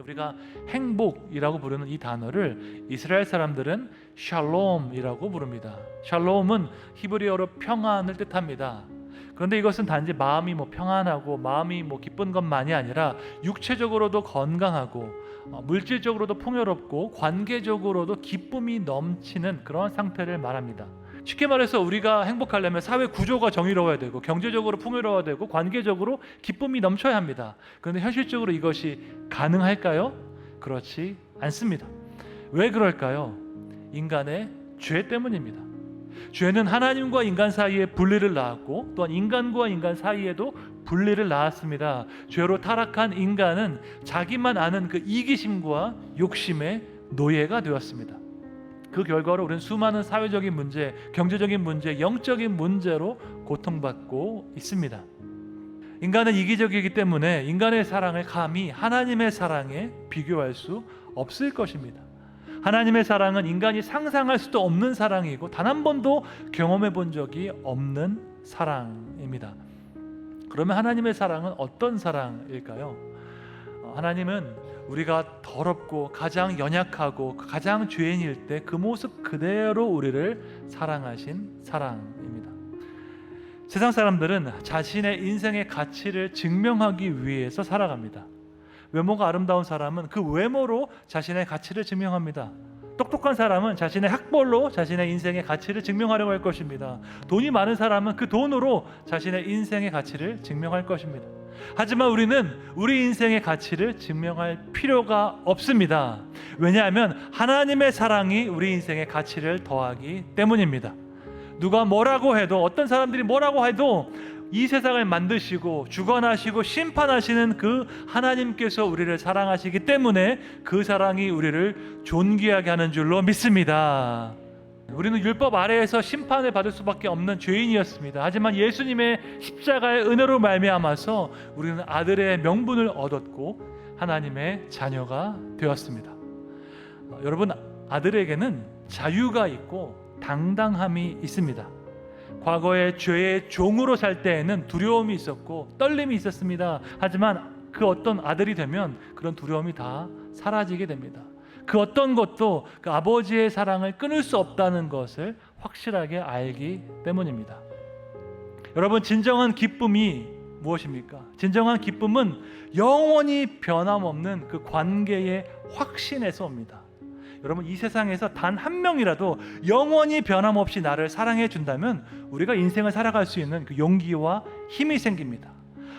우리가 행복이라고 부르는 이 단어를 이스라엘 사람들은 샬롬이라고 부릅니다. 샬롬은 히브리어로 평안을 뜻합니다. 그런데 이것은 단지 마음이 평안하고 마음이 기쁜 것만이 아니라 육체적으로도 건강하고 물질적으로도 풍요롭고 관계적으로도 기쁨이 넘치는 그런 상태를 말합니다. 쉽게 말해서 우리가 행복하려면 사회 구조가 정의로워야 되고 경제적으로 풍요로워야 되고 관계적으로 기쁨이 넘쳐야 합니다. 그런데 현실적으로 이것이 가능할까요? 그렇지 않습니다. 왜 그럴까요? 인간의 죄 때문입니다. 죄는 하나님과 인간 사이에 분리를 낳았고 또한 인간과 인간 사이에도 분리를 낳았습니다. 죄로 타락한 인간은 자기만 아는 그 이기심과 욕심의 노예가 되었습니다. 그 결과로 우리는 수많은 사회적인 문제, 경제적인 문제, 영적인 문제로 고통받고 있습니다. 인간은 이기적이기 때문에 인간의 사랑을 감히 하나님의 사랑에 비교할 수 없을 것입니다. 하나님의 사랑은 인간이 상상할 수도 없는 사랑이고 단 한 번도 경험해 본 적이 없는 사랑입니다. 그러면 하나님의 사랑은 어떤 사랑일까요? 하나님은 우리가 더럽고 가장 연약하고 가장 죄인일 때 그 모습 그대로 우리를 사랑하신 사랑입니다. 세상 사람들은 자신의 인생의 가치를 증명하기 위해서 살아갑니다. 외모가 아름다운 사람은 그 외모로 자신의 가치를 증명합니다. 똑똑한 사람은 자신의 학벌로 자신의 인생의 가치를 증명하려고 할 것입니다. 돈이 많은 사람은 그 돈으로 자신의 인생의 가치를 증명할 것입니다. 하지만 우리는 우리 인생의 가치를 증명할 필요가 없습니다. 왜냐하면 하나님의 사랑이 우리 인생의 가치를 더하기 때문입니다. 누가 뭐라고 해도, 어떤 사람들이 뭐라고 해도 이 세상을 만드시고 주관하시고 심판하시는 그 하나님께서 우리를 사랑하시기 때문에 그 사랑이 우리를 존귀하게 하는 줄로 믿습니다. 우리는 율법 아래에서 심판을 받을 수밖에 없는 죄인이었습니다. 하지만 예수님의 십자가의 은혜로 말미암아서 우리는 아들의 명분을 얻었고 하나님의 자녀가 되었습니다. 여러분, 아들에게는 자유가 있고 당당함이 있습니다. 과거에 죄의 종으로 살 때에는 두려움이 있었고 떨림이 있었습니다. 하지만 그 어떤 아들이 되면 그런 두려움이 다 사라지게 됩니다. 그 어떤 것도 그 아버지의 사랑을 끊을 수 없다는 것을 확실하게 알기 때문입니다. 여러분, 진정한 기쁨이 무엇입니까? 진정한 기쁨은 영원히 변함없는 그 관계의 확신에서 옵니다. 여러분, 이 세상에서 단 한 명이라도 영원히 변함없이 나를 사랑해 준다면 우리가 인생을 살아갈 수 있는 그 용기와 힘이 생깁니다.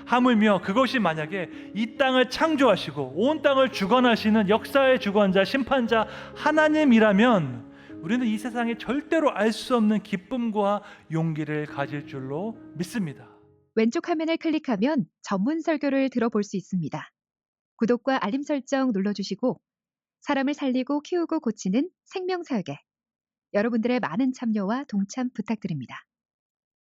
하물며 그것이 만약에 이 땅을 창조하시고 온 땅을 주관하시는 역사의 주관자, 심판자 하나님이라면 우리는 이 세상에 절대로 알 수 없는 기쁨과 용기를 가질 줄로 믿습니다. 왼쪽 화면을 클릭하면 전문 설교를 들어볼 수 있습니다. 구독과 알림 설정 눌러주시고 사람을 살리고 키우고 고치는 생명사역에 여러분들의 많은 참여와 동참 부탁드립니다.